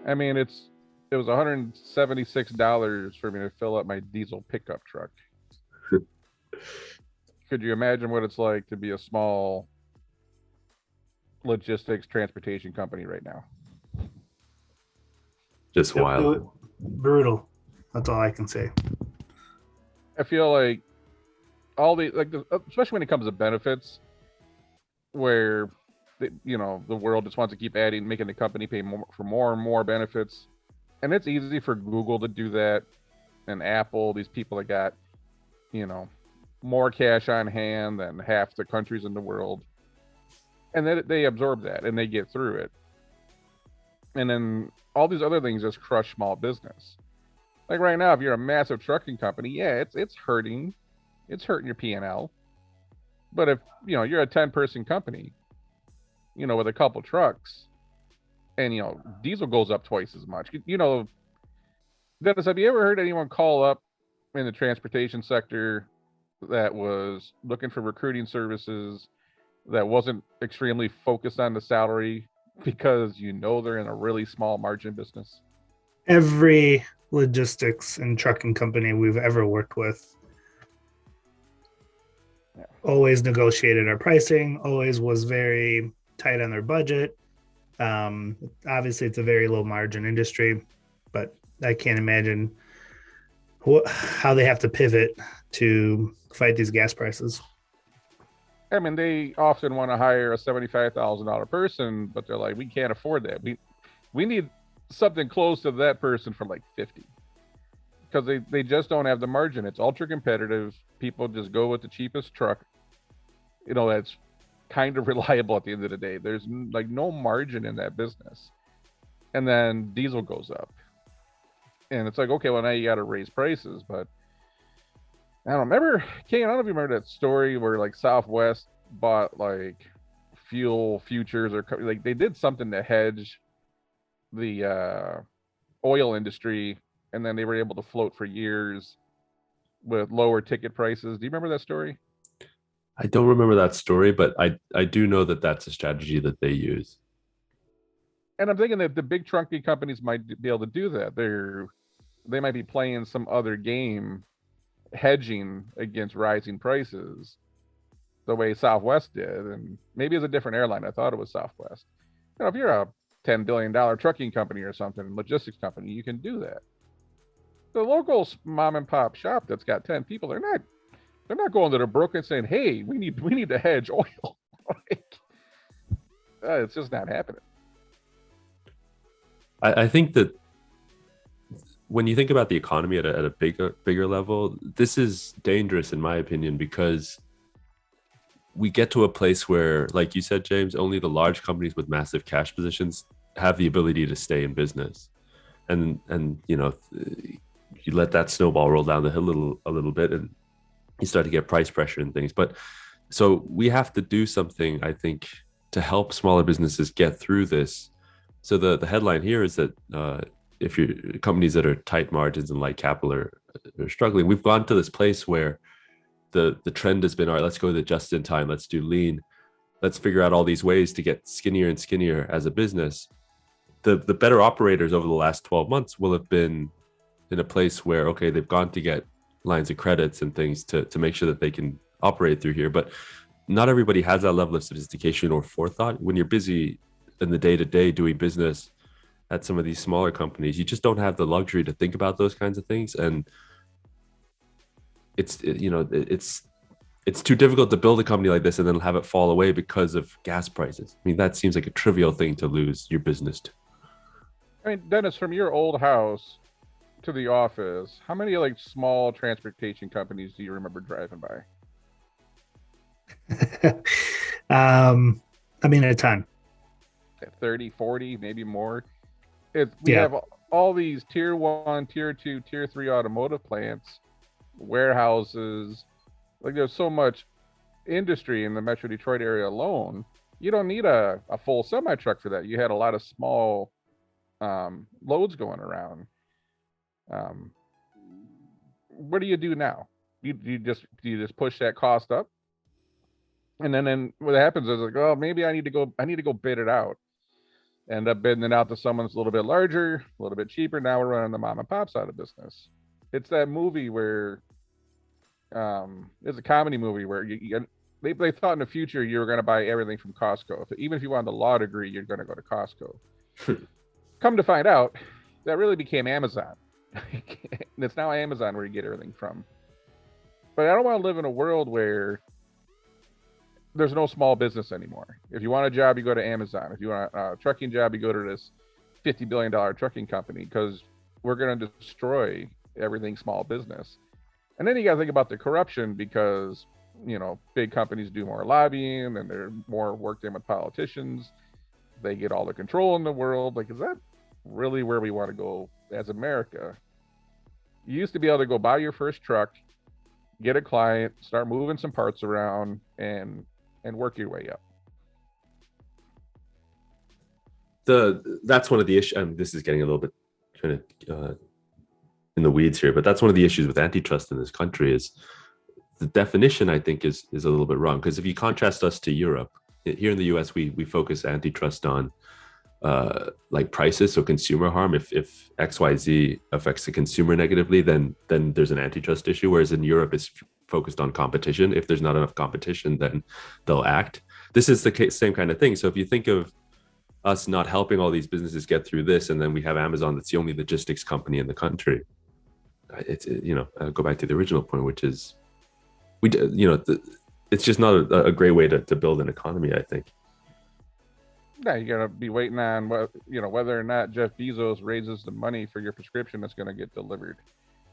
I mean, it was $176 for me to fill up my diesel pickup truck. Could you imagine what it's like to be a small logistics transportation company right now? Just wild. Brutal. That's all I can say. I feel like all the especially when it comes to benefits, where the world just wants to keep adding, making the company pay more for more and more benefits, and it's easy for Google to do that, and Apple, these people that got you know more cash on hand than half the countries in the world, and then they absorb that and they get through it, and then all these other things just crush small business. Like right now, if you're a massive trucking company, yeah, it's hurting, your P&L. But if you're a 10-person company, with a couple trucks, and diesel goes up twice as much. Dennis, have you ever heard anyone call up in the transportation sector that was looking for recruiting services that wasn't extremely focused on the salary because they're in a really small margin business? Every logistics and trucking company we've ever worked with always negotiated our pricing, always was very tight on their budget. Obviously, it's a very low margin industry, but I can't imagine how they have to pivot to fight these gas prices. I mean, they often want to hire a $75,000 person, but they're like, we can't afford that. We need something close to that person for like 50, because they just don't have the margin. It's ultra competitive. People just go with the cheapest truck. That's kind of reliable at the end of the day. There's like no margin in that business. And then diesel goes up. And it's like, okay, well, now you got to raise prices. But I don't remember, Kane, I don't know if you remember that story where like Southwest bought like fuel futures, or like they did something to hedge the oil industry, and then they were able to float for years with lower ticket prices. Do you remember that story? I don't remember that story, but I do know that that's a strategy that they use. And I'm thinking that the big trunking companies might be able to do that. They might be playing some other game, hedging against rising prices, the way Southwest did. And maybe it's a different airline. I thought it was Southwest. If you're a $10 billion trucking company or something, logistics company, you can do that. The local mom and pop shop that's got 10 people, they're not going to the broker and saying, hey, we need to hedge oil. It's just not happening. I think that when you think about the economy at a bigger level, this is dangerous in my opinion, because we get to a place where, like you said, James, only the large companies with massive cash positions have the ability to stay in business. And you let that snowball roll down the hill a little bit, and you start to get price pressure and things. But so we have to do something, I think, to help smaller businesses get through this. So the headline here is that if you're companies that are tight margins and light capital are struggling, we've gone to this place where the trend has been, all right, let's go to just in time, let's do lean, let's figure out all these ways to get skinnier and skinnier as a business. The better operators over the last 12 months will have been in a place where, okay, they've gone to get lines of credits and things to make sure that they can operate through here. But not everybody has that level of sophistication or forethought. When you're busy in the day-to-day doing business at some of these smaller companies, you just don't have the luxury to think about those kinds of things. And it's too difficult to build a company like this and then have it fall away because of gas prices. I mean, that seems like a trivial thing to lose your business to. I mean, Dennis, from your old house to the office, how many like small transportation companies do you remember driving by? I mean, a ton. 30, 40, maybe more. We have all these tier 1, tier 2, tier 3 automotive plants, warehouses. Like, there's so much industry in the Metro Detroit area alone. You don't need a full semi truck for that. You had a lot of small loads going around. What do you do now? Do you just push that cost up? And then what happens is like, oh, maybe I need to go bid it out. End up bidding it out to someone that's a little bit larger, a little bit cheaper. Now we're running the mom and pops out of business. It's that movie where it's a comedy movie where they thought in the future you were going to buy everything from Costco. Even if you wanted a law degree, you're going to go to Costco. Come to find out, that really became Amazon. And it's now Amazon where you get everything from. But I don't want to live in a world where there's no small business anymore. If you want a job, you go to Amazon. If you want a trucking job, you go to this $50 billion trucking company, because we're going to destroy everything small business. And then you got to think about the corruption, because, big companies do more lobbying and they're more worked in with politicians. They get all the control in the world. Like, is that really where we want to go as America? You used to be able to go buy your first truck, get a client, start moving some parts around, and work your way up. That's one of the issues. This is getting a little bit kind of in the weeds here, but that's one of the issues with antitrust in this country. Is the definition, I think, is a little bit wrong. Because if you contrast us to Europe, here in the US, we focus antitrust on like prices, so consumer harm. If XYZ affects the consumer negatively, then there's an antitrust issue. Whereas in Europe, it's focused on competition. If there's not enough competition, then they'll act. This is the same kind of thing. So if you think of us not helping all these businesses get through this, and then we have Amazon that's the only logistics company in the country, it's I'll go back to the original point, which is it's just not a great way to build an economy, I think. Yeah, you gotta be waiting on whether or not Jeff Bezos raises the money for your prescription that's gonna get delivered.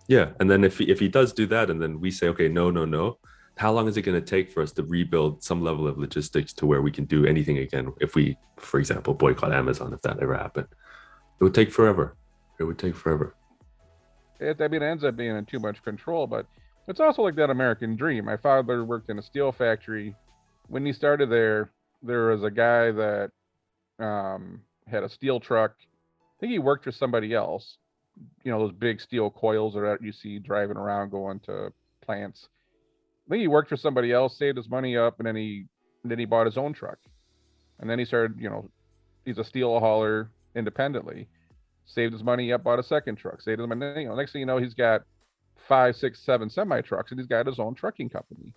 Yeah, and then if he does do that, and then we say, okay, no, how long is it going to take for us to rebuild some level of logistics to where we can do anything again? If we, for example, boycott Amazon, if that ever happened, it would take forever. It ends up being in too much control, but it's also like that American dream. My father worked in a steel factory. When he started there was a guy that had a steel truck. I think he worked for somebody else. Those big steel coils that you see driving around going to plants. I think he worked for somebody else, saved his money up, and then he bought his own truck. And then he started, he's a steel hauler independently, saved his money up, bought a second truck, saved his money. Next thing you know, he's got 5, 6, 7 semi trucks, and he's got his own trucking company.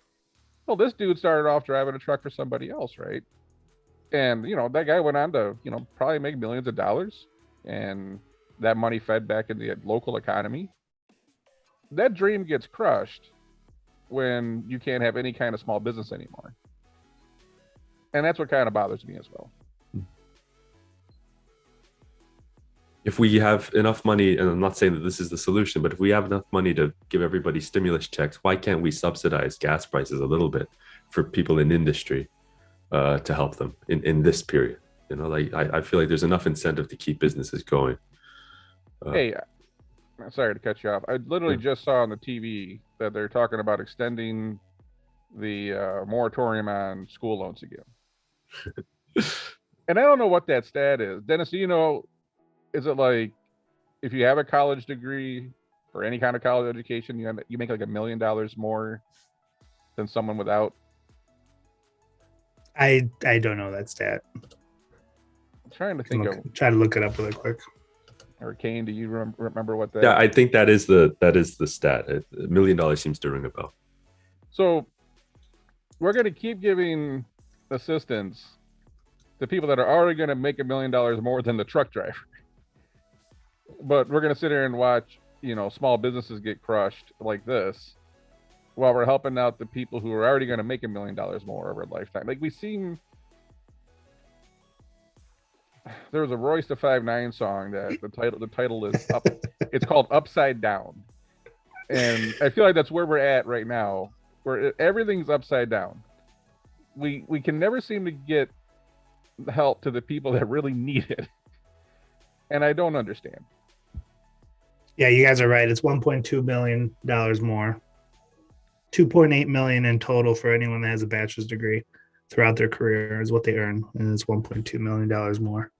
Well, this dude started off driving a truck for somebody else, right? And that guy went on to probably make millions of dollars, and that money fed back into the local economy. That dream gets crushed when you can't have any kind of small business anymore. And that's what kind of bothers me as well. If we have enough money, and I'm not saying that this is the solution, but if we have enough money to give everybody stimulus checks, why can't we subsidize gas prices a little bit for people in industry to help them in this period? I feel like there's enough incentive to keep businesses going. Hey, sorry to cut you off. I literally just saw on the TV that they're talking about extending the moratorium on school loans again. And I don't know what that stat is. Dennis, is it like if you have a college degree or any kind of college education, you make like $1 million more than someone without? I don't know that stat. I'm trying to think try to look it up really quick. Or Kane, do you remember what that? Yeah, I think that is the stat. $1 million seems to ring a bell. So we're going to keep giving assistance to people that are already going to make $1 million more than the truck driver. But we're going to sit here and watch, small businesses get crushed like this, while we're helping out the people who are already going to make $1 million more over a lifetime. Like there was a Royce da 5'9" song that the title is up. It's called Upside Down. And I feel like that's where we're at right now, where everything's upside down. We can never seem to get help to the people that really need it. And I don't understand. Yeah, you guys are right. It's $1.2 million more. $2.8 million in total for anyone that has a bachelor's degree throughout their career is what they earn, and it's $1.2 million more.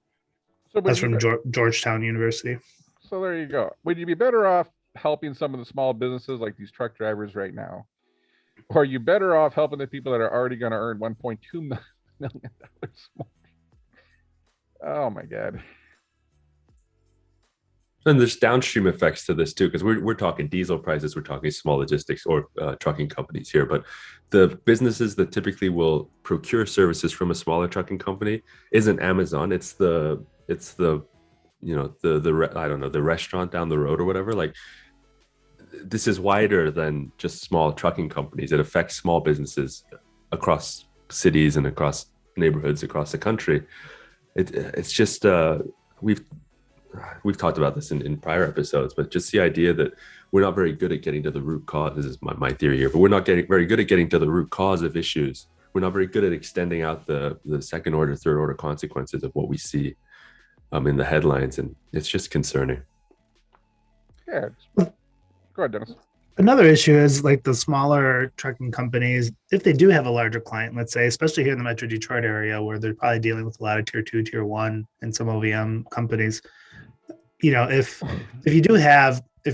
So that's from Georgetown University. So there you go. Would you be better off helping some of the small businesses like these truck drivers right now, or are you better off helping the people that are already going to earn $1.2 million more? Oh my God. And there's downstream effects to this too, because we're talking diesel prices, we're talking small logistics or trucking companies here, but the businesses that typically will procure services from a smaller trucking company isn't Amazon. It's the I don't know, the restaurant down the road or whatever. Like, this is wider than just small trucking companies. It affects small businesses across cities and across neighborhoods across the country. It's just we've talked about this in prior episodes, but just the idea that we're not very good at getting to the root cause. This is my theory here, but we're not getting very good at getting to the root cause of issues. We're not very good at extending out the second order, third order consequences of what we see in the headlines, and it's just concerning. Yeah. Go ahead, Dennis. Another issue is like the smaller trucking companies, if they do have a larger client, let's say, especially here in the Metro Detroit area where they're probably dealing with a lot of tier 2, tier 1 and some OVM companies. If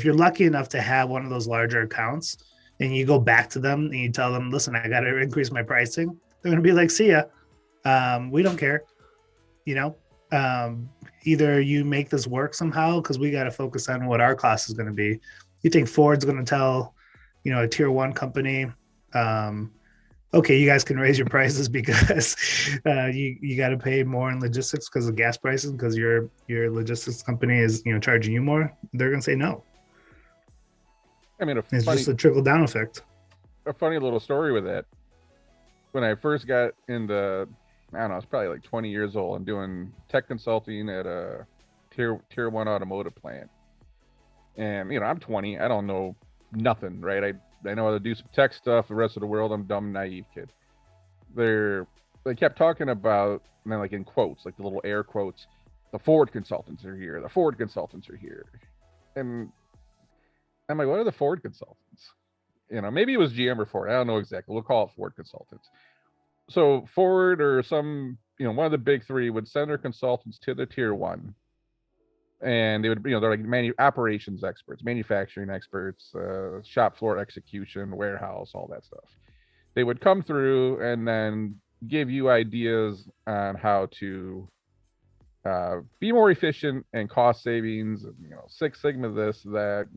you're lucky enough to have one of those larger accounts and you go back to them and you tell them, listen, I got to increase my pricing, they're going to be like, see ya. We don't care. Either you make this work somehow because we got to focus on what our cost is going to be. You think Ford's going to tell, a tier 1 company, okay, you guys can raise your prices because you got to pay more in logistics because of gas prices because your logistics company is charging you more? They're going to say no. I mean, it's just a trickle down effect. A funny little story with that. When I first got into, I don't know, I was probably like 20 years old and doing tech consulting at a tier 1 automotive plant. And I'm 20. I don't know nothing, right? I know how to do some tech stuff. The rest of the world, I'm dumb, naive kid. They kept talking about, and then like in quotes, like the little air quotes, the Ford consultants are here. The Ford consultants are here. And I'm like, what are the Ford consultants? Maybe it was GM or Ford. I don't know exactly. We'll call it Ford consultants. So Ford or some, one of the big three would send their consultants to the tier 1. And they would, they're like operations experts, manufacturing experts, shop floor execution, warehouse, all that stuff. They would come through and then give you ideas on how to be more efficient and cost savings, Six Sigma, this, that.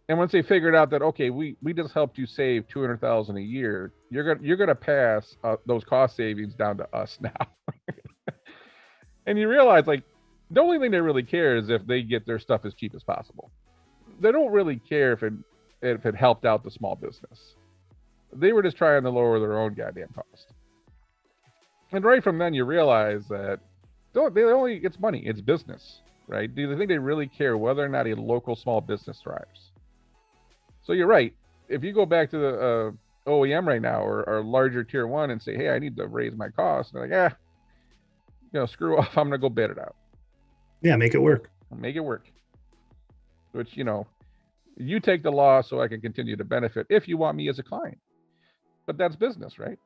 And once they figured out that, okay, we just helped you save $200,000 a year, you're gonna pass those cost savings down to us now. And you realize, like, the only thing they really care is if they get their stuff as cheap as possible. They don't really care if it helped out the small business. They were just trying to lower their own goddamn cost. And right from then, you realize that it's money, it's business, right? Do they think they really care whether or not a local small business thrives? So you're right. If you go back to the OEM right now or larger tier 1 and say, hey, I need to raise my costs, they're like, screw off, I'm gonna go bid it out. Yeah, make it work. Which, you take the loss so I can continue to benefit if you want me as a client. But that's business, right?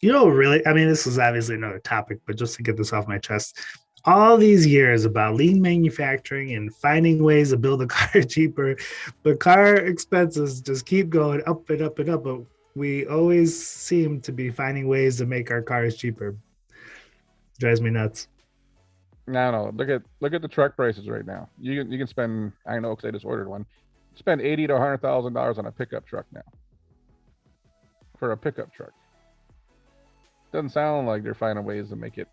Really, I mean, this is obviously another topic, but just to get this off my chest, all these years about lean manufacturing and finding ways to build a car cheaper, the car expenses just keep going up and up and up, but we always seem to be finding ways to make our cars cheaper. Drives me nuts. No. Look at the truck prices right now. You can spend, I know because I just ordered one, spend $80,000 to $100,000 on a pickup truck now. For a pickup truck. Doesn't sound like they're finding ways to make it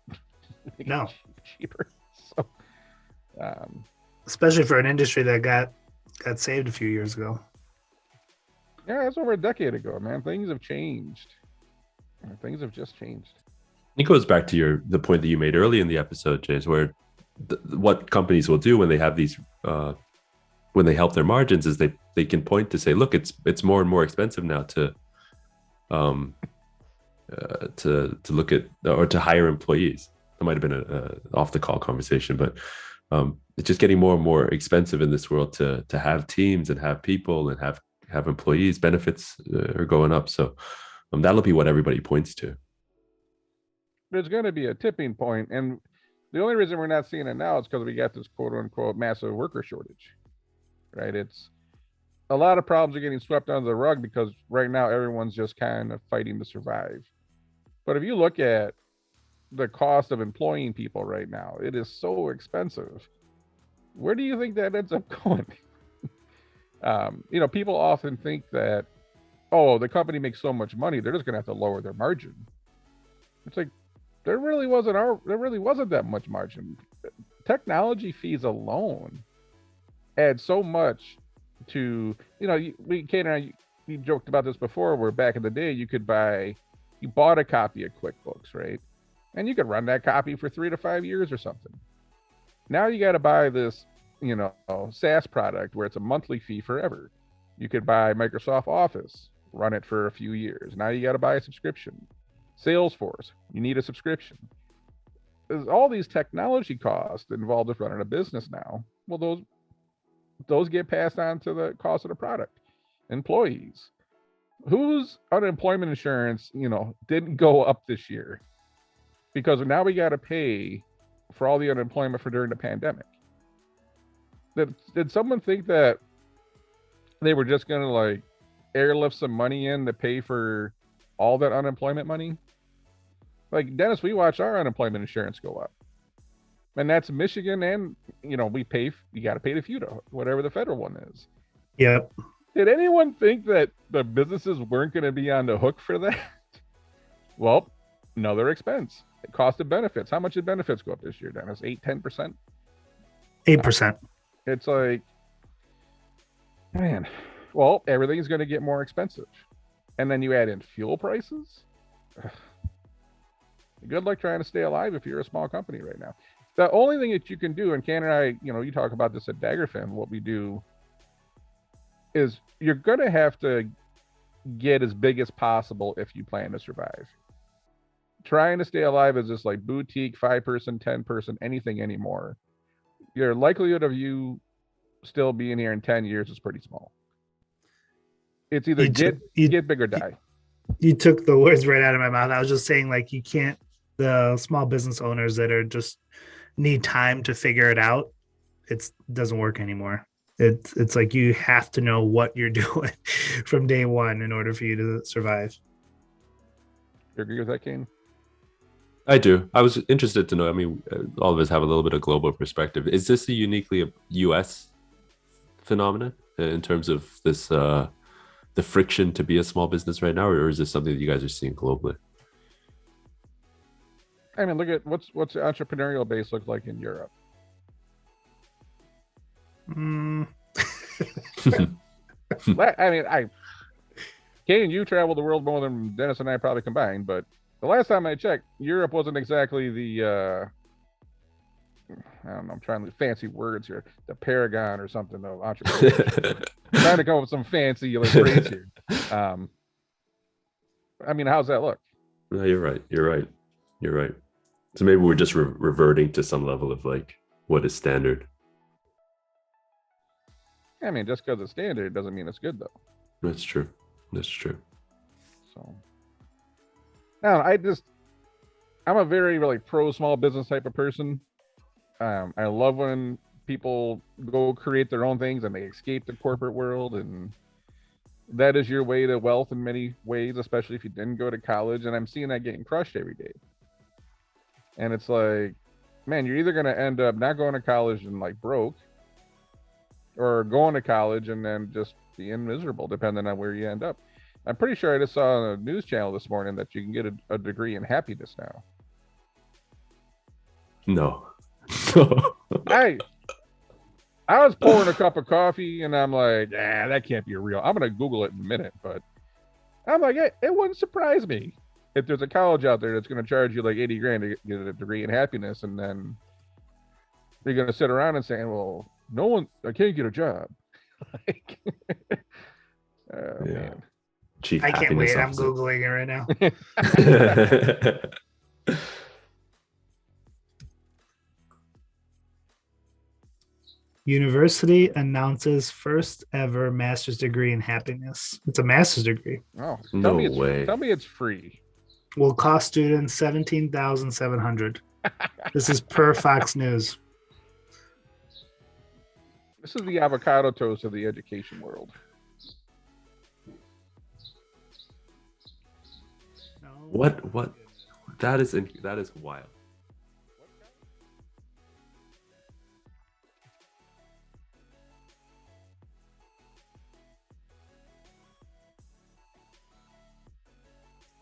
cheaper. So, especially for an industry that got saved a few years ago. Yeah, that's over a decade ago, man. Things have changed. Things have just changed. It goes back to the point that you made early in the episode, James, where what companies will do when they have these when they help their margins is they can point to say, look, it's more and more expensive now to look at or to hire employees. That might have been a off the call conversation, but it's just getting more and more expensive in this world to have teams and have people and have employees. Benefits are going up, so that'll be what everybody points to. There's going to be a tipping point, and the only reason we're not seeing it now is because we got this quote unquote massive worker shortage, right? It's a lot of problems are getting swept under the rug because right now everyone's just kind of fighting to survive. But if you look at the cost of employing people right now. It is so expensive. Where do you think that ends up going? People often think that, oh, the company makes so much money, they're just going to have to lower their margin. It's like, there really wasn't that much margin. Technology fees alone add so much to, Kate and I, you joked about this before, where back in the day you bought a copy of QuickBooks, right? And you could run that copy for 3 to 5 years or something. Now you got to buy this, SaaS product where it's a monthly fee forever. You could buy Microsoft Office, run it for a few years. Now you got to buy a subscription. Salesforce, you need a subscription. There's all these technology costs involved with running a business now. Well, those get passed on to the cost of the product. Employees, whose unemployment insurance, didn't go up this year because now we got to pay for all the unemployment for during the pandemic. Did someone think that they were just going to like airlift some money in to pay for all that unemployment money? Like, Dennis, we watch our unemployment insurance go up, and that's Michigan, and you got to pay the FUTA, whatever the federal one is. Yep. Did anyone think that the businesses weren't going to be on the hook for that? Well, another expense. The cost of benefits. How much did benefits go up this year, Dennis? 8-10%? 8%. It's like, man, well, everything's going to get more expensive. And then you add in fuel prices. Good luck trying to stay alive if you're a small company right now. The only thing that you can do, and Ken and I, you talk about this at Daggerfin, what we do is you're going to have to get as big as possible if you plan to survive. Trying to stay alive is just like boutique, 5-person, 10-person, anything anymore. Your likelihood of you still being here in 10 years is pretty small. It's either get big or die. You took the words right out of my mouth. I was just saying, like, you can't, the small business owners that are just need time to figure it out, it doesn't work anymore. It's like you have to know what you're doing from day one in order for you to survive. You agree with that, Kane? I do. I was interested to know, I mean, all of us have a little bit of global perspective. Is this a uniquely US phenomenon in terms of this, the friction to be a small business right now, or is this something that you guys are seeing globally? I mean, look at what's the entrepreneurial base look like in Europe. Kane, you travel the world more than Dennis and I probably combined, but the last time I checked, Europe wasn't exactly the I don't know, I'm trying to fancy words here, the paragon or something of entrepreneurship. Trying to come up with some fancy phrase here. I mean, how's that look? No, you're right. So maybe we're just reverting to some level of like what is standard. I mean, just because it's standard doesn't mean it's good, though. That's true. So, now I'm a very really pro small business type of person. I love when people go create their own things and they escape the corporate world, and that is your way to wealth in many ways, especially if you didn't go to college. And I'm seeing that getting crushed every day. And it's like, man, you're either going to end up not going to college and like broke, or going to college and then just being miserable, depending on where you end up. I'm pretty sure I just saw on a news channel this morning that you can get a degree in happiness now. No. I was pouring a cup of coffee and I'm like, that can't be real. I'm going to Google it in a minute, but I'm like, it wouldn't surprise me if there's a college out there that's going to charge you like 80 grand to get a degree in happiness, and then you're going to sit around and say, well, I can't get a job. Like, man. Chief I can't wait. officer. I'm Googling it right now. University announces first ever master's degree in happiness. It's a master's degree. Oh, no way. Tell me it's free. Will cost students $17,700. This is per Fox News. This is the avocado toast of the education world. What That is wild.